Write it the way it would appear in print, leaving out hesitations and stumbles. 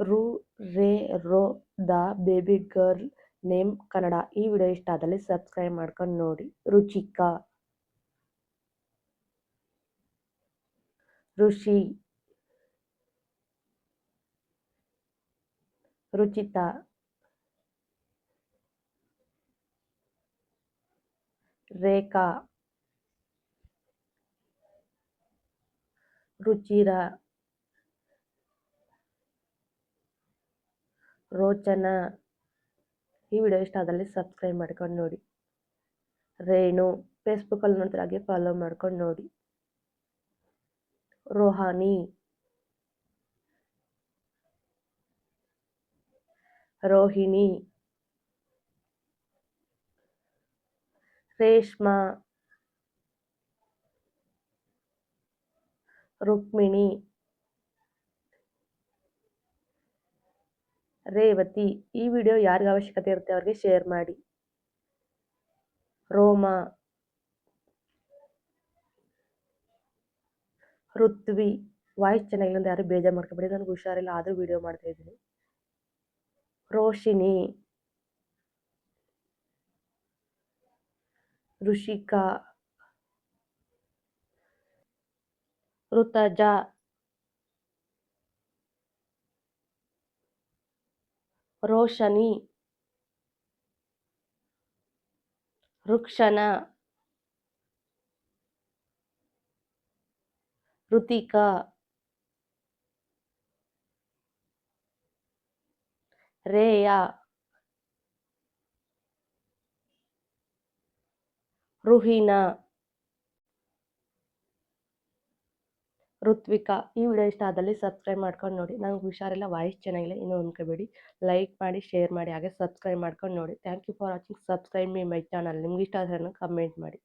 ರು ರೇ ರೋ ದ ಬೇಬಿ ಗರ್ಲ್ ನೇಮ್ ಕನ್ನಡ. ಈ ವಿಡಿಯೋ ಇಷ್ಟ ಆದಲ್ಲಿ ಸಬ್ಸ್ಕ್ರೈಬ್ ಮಾಡ್ಕೊಂಡು ನೋಡಿ. ರುಚಿಕಾ, ಋಷಿ, ರುಚಿತಾ, ರೇಖಾ, ರುಚಿರ, ರೋಚನಾ. ಈ ವಿಡಿಯೋ ಇಷ್ಟ ಆದಲ್ಲಿ ಸಬ್ಸ್ಕ್ರೈಬ್ ಮಾಡ್ಕೊಂಡು ನೋಡಿ. ರೇಣು, ಫೇಸ್ಬುಕ್ಕಲ್ಲಿ ನೋಡ್ತಾರೆ ಹಾಗೆ ಫಾಲೋ ಮಾಡ್ಕೊಂಡು ನೋಡಿ. ರೋಹಾನಿ, ರೋಹಿಣಿ, ರೇಷ್ಮಾ, ರುಕ್ಮಿಣಿ, ರೇವತಿ. ಈ ವಿಡಿಯೋ ಯಾರಿಗೆ ಅವಶ್ಯಕತೆ ಇರುತ್ತೆ ಅವ್ರಿಗೆ ಶೇರ್ ಮಾಡಿ. ರೋಮಾ, ಋತ್ವಿ. ವಾಯ್ಸ್ ಚೆನ್ನಾಗಿಲ್ಲ ಅಂತ ಯಾರು ಬೇಜಾರು ಮಾಡ್ಕೊಬೇಡಿ, ನನಗೆ ಹುಷಾರಿಲ್ಲ ಆದರೂ ವಿಡಿಯೋ ಮಾಡ್ತಾ ಇದ್ದೀನಿ. ರೋಶಿನಿ, ಋಷಿಕಾ, ಋತಜಾ, ರೋಶನಿ, ರುಕ್ಷನಾ, ಋತಿಕಾ, ರೇಯಾ, ರುಹಿನಾ, ಋತ್ವಿಕಾ. ಈ ವಿಡಿಯೋ ಇಷ್ಟ ಆದಲ್ಲಿ ಸಬ್ಸ್ಕ್ರೈಬ್ ಮಾಡ್ಕೊಂಡು ನೋಡಿ. ನಂಗೆ ಹುಷಾರಿಲ್ಲ, ವಾಯ್ಸ್ ಚೆನ್ನಾಗಿಲ್ಲ, ಇನ್ನೂ ಅನ್ಕೋಬೇಡಿ. ಲೈಕ್ ಮಾಡಿ, ಶೇರ್ ಮಾಡಿ, ಹಾಗೆ ಸಬ್ಸ್ಕ್ರೈಬ್ ಮಾಡ್ಕೊಂಡು ನೋಡಿ. Thank you for watching. Subscribe my channel. ನಿಮ್ಗೆ ಇಷ್ಟ ಆದರೆ ಕಮೆಂಟ್ ಮಾಡಿ.